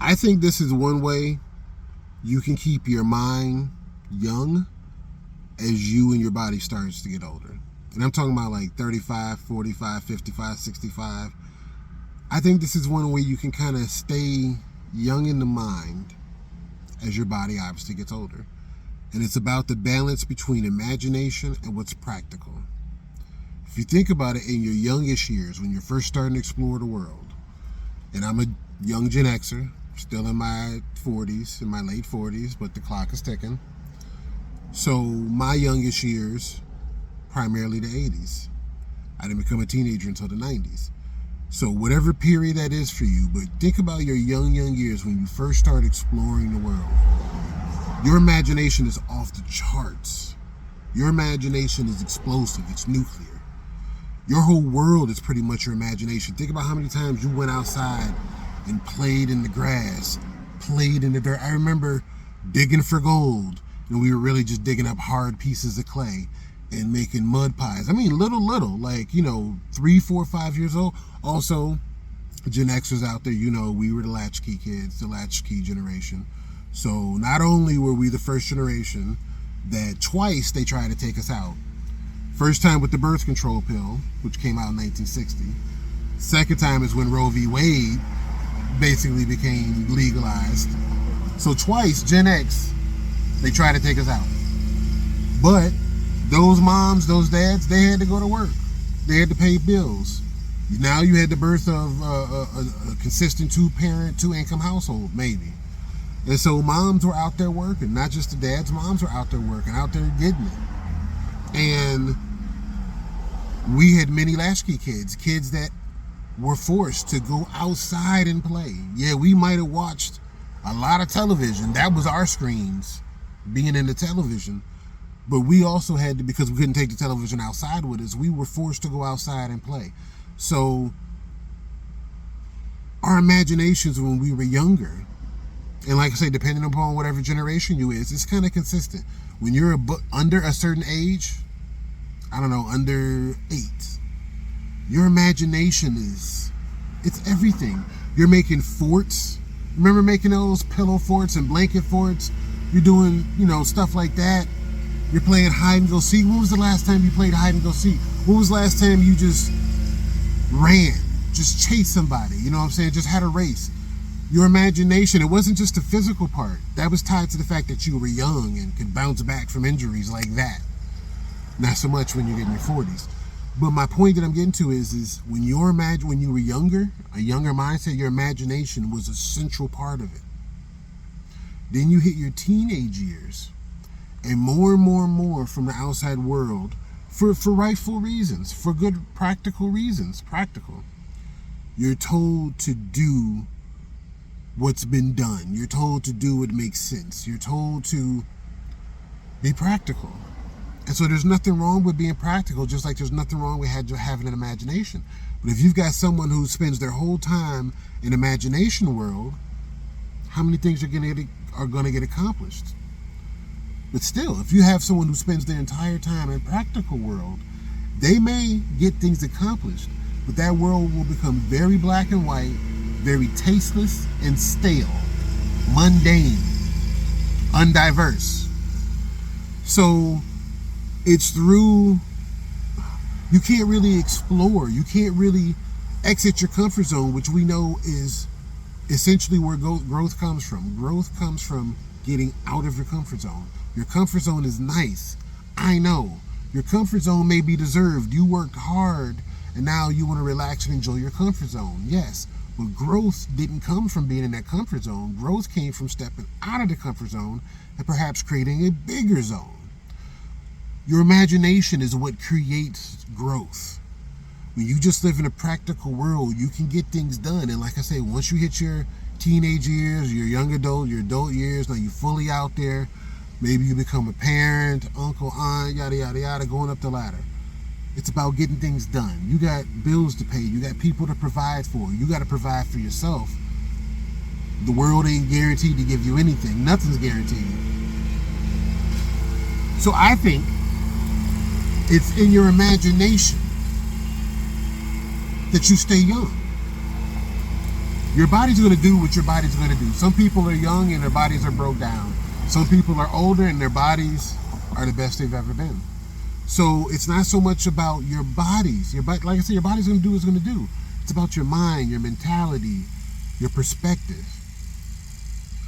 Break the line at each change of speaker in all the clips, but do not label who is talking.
I think this is one way you can keep your mind young as you and your body starts to get older. And I'm talking about like 35, 45, 55, 65. I think this is one way you can kind of stay young in the mind as your body obviously gets older. And it's about the balance between imagination and what's practical. If you think about it, in your youngish years, when you're first starting to explore the world, and I'm a young Gen-Xer, still in my 40s, in my late 40s, but the clock is ticking. So my youngest years, primarily the 80s. I didn't become a teenager until the 90s. So whatever period that is for you, but think about your young years when you first start exploring the world. Your imagination is off the charts. Your imagination is explosive, it's nuclear. Your whole world is pretty much your imagination. Think about how many times you went outside and played in the grass, played in the dirt. I remember digging for gold, and we were really just digging up hard pieces of clay and making mud pies. I mean, little, like, 3, 4, 5 years old. Also, Gen Xers out there, we were the latchkey kids, the latchkey generation. So not only were we the first generation that twice they tried to take us out. First time with the birth control pill, which came out in 1960. Second time is when Roe v. Wade basically became legalized. So twice, Gen X, they tried to take us out. But those moms, those dads, they had to go to work. They had to pay bills. Now you had the birth of a consistent two-parent, two-income household, maybe. And so moms were out there working, not just the dads. Moms were out there working, out there getting it. And we had many latchkey kids that were forced to go outside and play. Yeah, we might have watched a lot of television. That was our screens, being in the television. But we also had to, because we couldn't take the television outside with us, we were forced to go outside and play. So our imaginations when we were younger, and like I say, depending upon whatever generation you is, it's kind of consistent. When you're under a certain age, I don't know, under 8, your imagination it's everything. You're making forts. Remember making those pillow forts and blanket forts? You're doing, stuff like that. You're playing hide and go seek. When was the last time you played hide and go seek? When was the last time you just ran, just chased somebody? You know what I'm saying? Just had a race. Your imagination, it wasn't just the physical part. That was tied to the fact that you were young and could bounce back from injuries like that. Not so much when you get in your 40s. But my point that I'm getting to is when you were younger, a younger mindset, your imagination was a central part of it. Then you hit your teenage years, and more from the outside world, for rightful reasons, for good practical reasons, you're told to do what's been done. You're told to do what makes sense. You're told to be practical. And so there's nothing wrong with being practical, just like there's nothing wrong with having an imagination. But if you've got someone who spends their whole time in imagination world, how many things are going to get accomplished? But still, if you have someone who spends their entire time in practical world, they may get things accomplished, but that world will become very black and white, very tasteless and stale, mundane, undiverse. So it's through, you can't really explore, you can't really exit your comfort zone, which we know is essentially where growth comes from. Growth comes from getting out of your comfort zone. Your comfort zone is nice. I know. Your comfort zone may be deserved. You worked hard and now you want to relax and enjoy your comfort zone. Yes, but growth didn't come from being in that comfort zone. Growth came from stepping out of the comfort zone and perhaps creating a bigger zone. Your imagination is what creates growth. When you just live in a practical world, you can get things done. And like I say, once you hit your teenage years, your young adult, your adult years, now you're fully out there. Maybe you become a parent, uncle, aunt, yada, yada, yada, going up the ladder. It's about getting things done. You got bills to pay. You got people to provide for. You got to provide for yourself. The world ain't guaranteed to give you anything. Nothing's guaranteed. So I think it's in your imagination that you stay young. Your body's going to do what your body's going to do. Some people are young and their bodies are broke down. Some people are older and their bodies are the best they've ever been. So it's not so much about your bodies. Your body, like I said, your body's going to do what it's going to do. It's about your mind, your mentality, your perspective,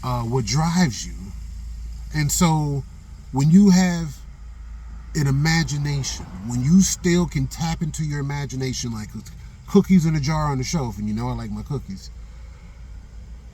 what drives you. And so when you have an imagination, when you still can tap into your imagination, like cookies in a jar on the shelf, and you know I like my cookies.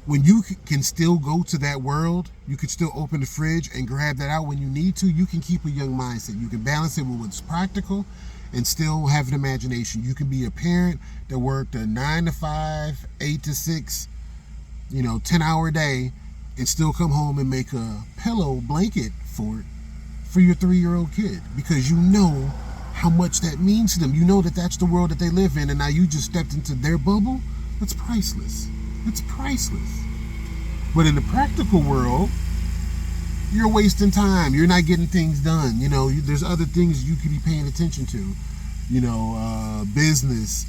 When you can still go to that world, you can still open the fridge and grab that out when you need to, you can keep a young mindset. You can balance it with what's practical and still have an imagination. You can be a parent that worked a 9 to 5, 8 to 6, 10-hour day and still come home and make a pillow blanket for your 3-year-old kid, because you know how much that means to them. You know that that's the world that they live in, and now you just stepped into their bubble. That's priceless. It's priceless. But in the practical world, you're wasting time. You're not getting things done. There's other things you could be paying attention to. Business,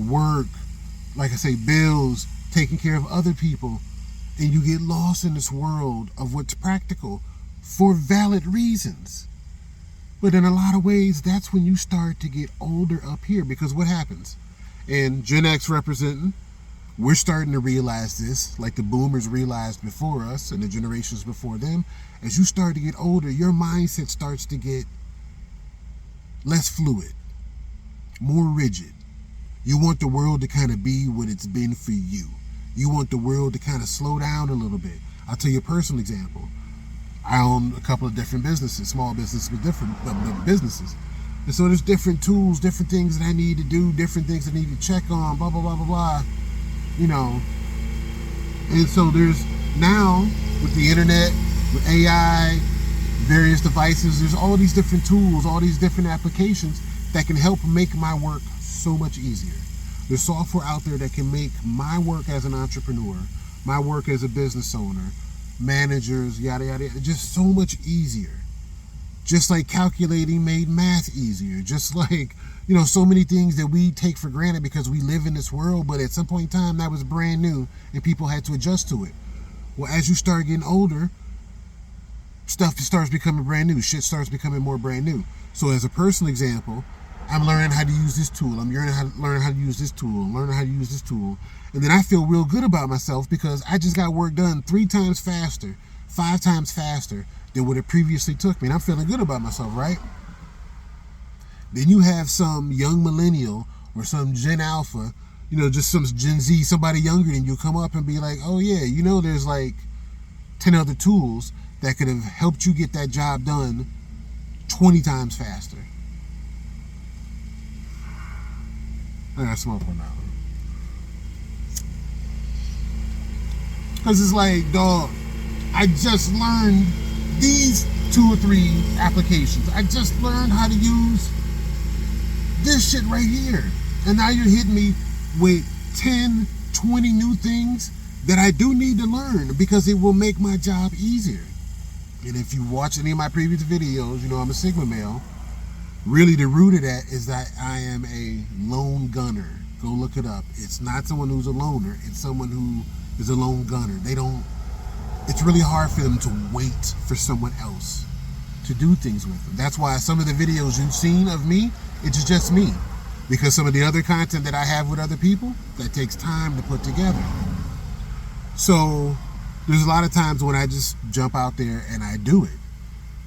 work, like I say, bills, taking care of other people. And you get lost in this world of what's practical for valid reasons. But in a lot of ways, that's when you start to get older up here, because what happens? And Gen X representing, we're starting to realize this, like the boomers realized before us and the generations before them. As you start to get older, your mindset starts to get less fluid, more rigid. You want the world to kind of be what it's been for you. You want the world to kind of slow down a little bit. I'll tell you a personal example. I own a couple of different businesses, small businesses, but different businesses. And so there's different tools, different things that I need to do, different things I need to check on, blah, blah, blah, blah, blah. And so there's now, with the internet, with AI, various devices, there's all these different tools, all these different applications that can help make my work so much easier. There's software out there that can make my work as an entrepreneur, my work as a business owner, managers, yada, yada, yada, just so much easier. Just like calculating made math easier. Just like, so many things that we take for granted because we live in this world, but at some point in time that was brand new and people had to adjust to it. Well, as you start getting older, stuff starts becoming brand new. Shit starts becoming more brand new. So as a personal example, I'm learning how to use this tool. I'm learning how to use this tool. I'm learning how to use this tool. And then I feel real good about myself because I just got work done 3 times faster, 5 times faster than what it previously took me. And I'm feeling good about myself, right? Then you have some young millennial or some Gen Alpha, just some Gen Z, somebody younger than you come up and be like, oh yeah, there's like 10 other tools that could have helped you get that job done 20 times faster. I got smoke on that one. Because it's like, dog, I just learned these 2 or 3 applications. I just learned how to use this shit right here. And now you're hitting me with 10, 20 new things that I do need to learn because it will make my job easier. And if you watch any of my previous videos, I'm a Sigma male. Really, the root of that is that I am a lone gunner. Go look it up. It's not someone who's a loner. It's someone who is a lone gunner. It's really hard for them to wait for someone else to do things with them. That's why some of the videos you've seen of me, it's just me. Because some of the other content that I have with other people, that takes time to put together. So there's a lot of times when I just jump out there and I do it.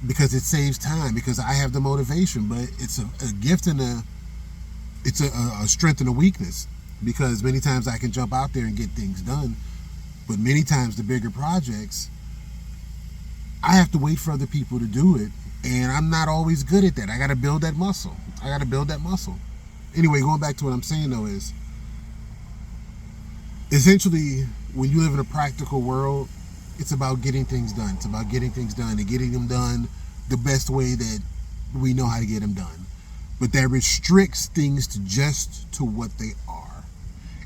Because it saves time, because I have the motivation, but it's a gift and it's a strength and a weakness, because many times I can jump out there and get things done, but many times the bigger projects, I have to wait for other people to do it, and I'm not always good at that. I got to build that muscle. Anyway, going back to what I'm saying though is, essentially, when you live in a practical world, it's about getting things done. It's about getting things done and getting them done the best way that we know how to get them done. But that restricts things to what they are.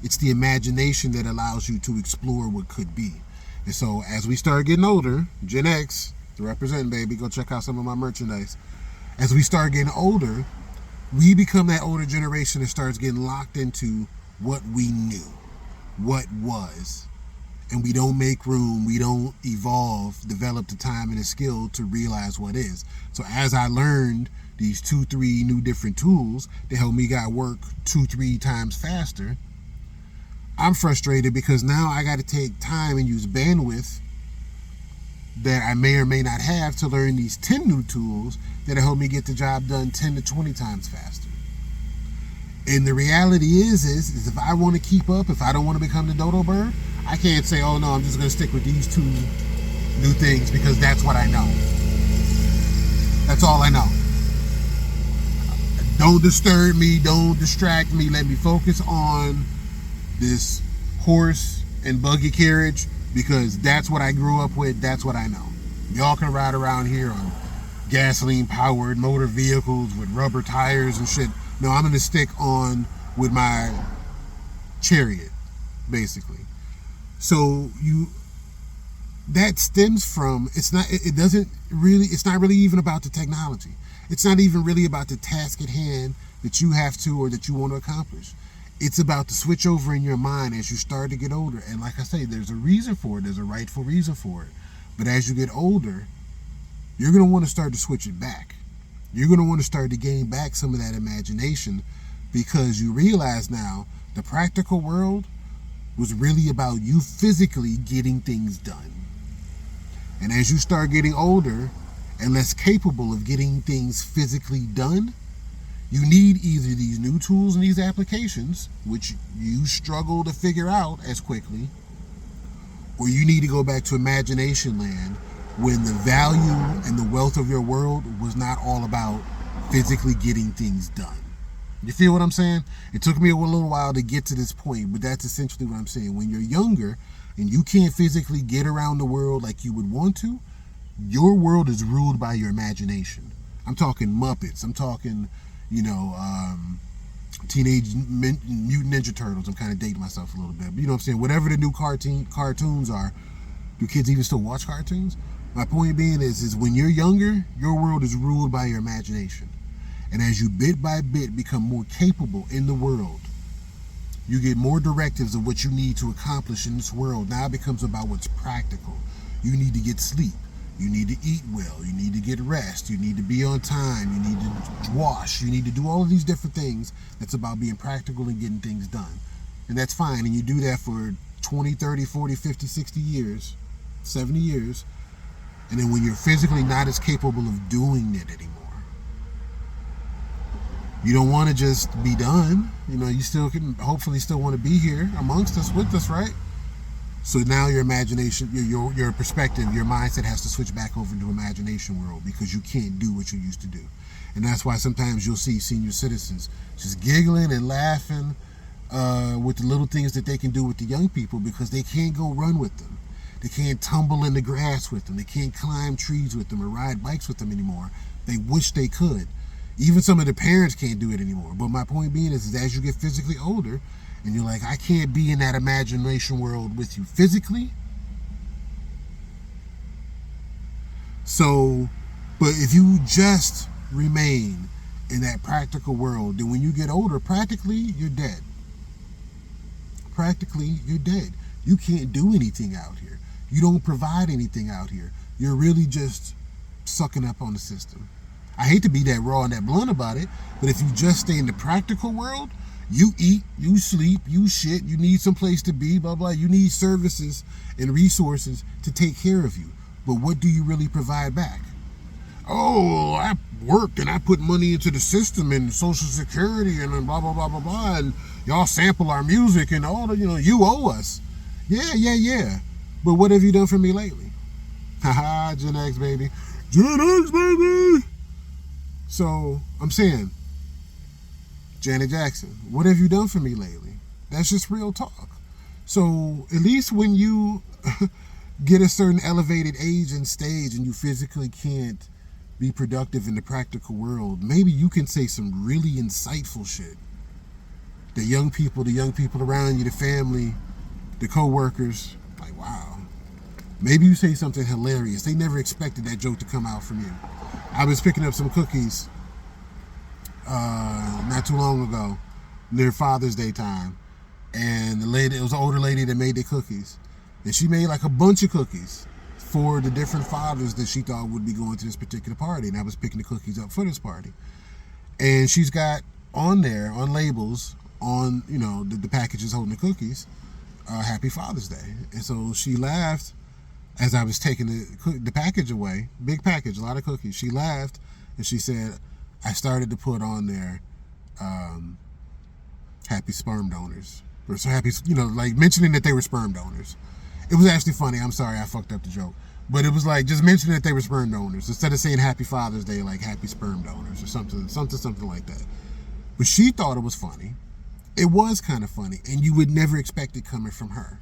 It's the imagination that allows you to explore what could be. And so as we start getting older, Gen X, representing, baby, go check out some of my merchandise. As we start getting older, we become that older generation that starts getting locked into what we knew. what was. And we don't make room, we don't evolve, develop the time and the skill to realize what is. So as I learned these 2-3 new different tools to help me get work 2-3 times faster, I'm frustrated because now I got to take time and use bandwidth that I may or may not have to learn these 10 new tools that help me get the job done 10 to 20 times faster. And the reality is if I want to keep up, if I don't want to become the dodo bird, I can't say, oh no, I'm just going to stick with these 2 new things because that's what I know. That's all I know. Don't disturb me, don't distract me, let me focus on this horse and buggy carriage because that's what I grew up with, that's what I know. Y'all can ride around here on gasoline powered motor vehicles with rubber tires and shit. No, I'm going to stick on with my chariot, basically. So that stems from, it's not really even about the technology. It's not even really about the task at hand that you have to or that you want to accomplish. It's about the switch over in your mind as you start to get older. And like I say, there's a reason for it. There's a rightful reason for it. But as you get older, you're going to want to start to switch it back. You're going to want to start to gain back some of that imagination because you realize now the practical world was really about you physically getting things done. And as you start getting older and less capable of getting things physically done, you need either these new tools and these applications, which you struggle to figure out as quickly, or you need to go back to imagination land when the value and the wealth of your world was not all about physically getting things done. You feel what I'm saying? It took me a little while to get to this point, but that's essentially what I'm saying. When you're younger and you can't physically get around the world like you would want to, your world is ruled by your imagination. I'm talking Muppets. I'm talking, Teenage Mutant Ninja Turtles. I'm kind of dating myself a little bit. But you know what I'm saying? Whatever the new cartoons are, do kids even still watch cartoons? My point being is when you're younger, your world is ruled by your imagination. And as you bit by bit become more capable in the world, you get more directives of what you need to accomplish in this world. Now it becomes about what's practical. You need to get sleep. You need to eat well. You need to get rest. You need to be on time. You need to wash. You need to do all of these different things. That's about being practical and getting things done. And that's fine. And you do that for 20, 30, 40, 50, 60 years, 70 years. And then when you're physically not as capable of doing it anymore, you don't want to just be done. You still can hopefully still want to be here amongst us, with us, right? So now your imagination, your perspective, your mindset has to switch back over to imagination world because you can't do what you used to do. And that's why sometimes you'll see senior citizens just giggling and laughing with the little things that they can do with the young people because they can't go run with them. They can't tumble in the grass with them. They can't climb trees with them or ride bikes with them anymore. They wish they could. Even some of the parents can't do it anymore. But my point being is as you get physically older and you're like, I can't be in that imagination world with you physically. So, but if you just remain in that practical world, then when you get older, practically, you're dead. Practically, you're dead. You can't do anything out here. You don't provide anything out here. You're really just sucking up on the system. I hate to be that raw and that blunt about it, but if you just stay in the practical world, you eat, you sleep, you shit, you need some place to be, blah, blah. You need services and resources to take care of you. But what do you really provide back? Oh, I worked and I put money into the system and Social Security and blah, blah, blah, blah, blah. And y'all sample our music and all the, you owe us. Yeah. But what have you done for me lately? Haha, Gen X, baby. Gen X, baby. So I'm saying, Janet Jackson, what have you done for me lately? That's just real talk. So at least when you get a certain elevated age and stage and you physically can't be productive in the practical world, maybe you can say some really insightful shit. The young people around you, the family, the co-workers, like, wow. Maybe you say something hilarious. They never expected that joke to come out from you. I was picking up some cookies not too long ago, near Father's Day time, And the lady, it was an older lady that made the cookies. And she made like a bunch of cookies for the different fathers that she thought would be going to this particular party. And I was picking the cookies up for this party. And she's got on there, on labels, on, you know, the packages holding the cookies, Happy Father's Day. And so she laughed as I was taking the package away, big package, a lot of cookies. She laughed and she said, I started to put on there happy sperm donors. Or so happy, you know, like mentioning that they were sperm donors. It was actually funny. I'm sorry, I fucked up the joke. But it was like just mentioning that they were sperm donors. Instead of saying Happy Father's Day, like Happy Sperm Donors or something like that. But she thought it was funny. It was kind of funny. And you would never expect it coming from her.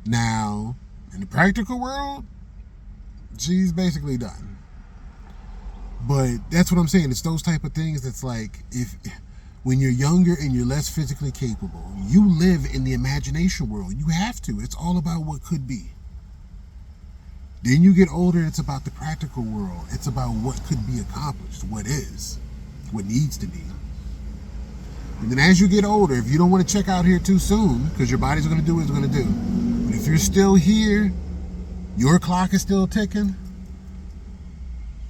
Now, in the practical world, she's basically done. But that's what I'm saying. It's those type of things that's like, when you're younger and you're less physically capable, you live in the imagination world. You have to. It's all about what could be. Then you get older, it's about the practical world. It's about what could be accomplished, what is, what needs to be. And then as you get older, if you don't want to check out here too soon, because your body's going to do what it's going to do. But if you're still here, your clock is still ticking.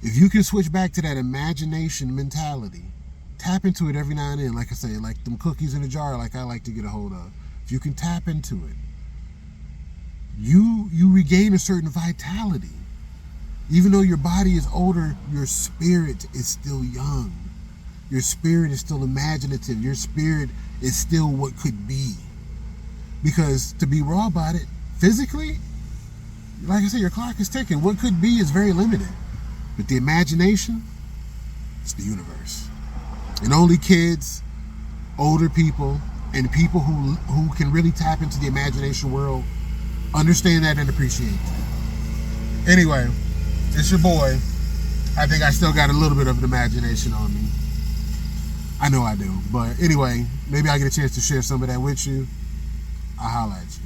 If you can switch back to that imagination mentality, tap into it every now and then, like I say, like them cookies in a jar, like I like to get a hold of. If you can tap into it, you regain a certain vitality. Even though your body is older, your spirit is still young. Your spirit is still imaginative. Your spirit is still what could be. Because to be raw about it, physically, like I said, your clock is ticking. What could be is very limited. But the imagination, it's the universe. And only kids, older people, and people who can really tap into the imagination world understand that and appreciate that. Anyway, it's your boy. I think I still got a little bit of an imagination on me. I know I do. But anyway, maybe I get a chance to share some of that with you. I'll holla at you.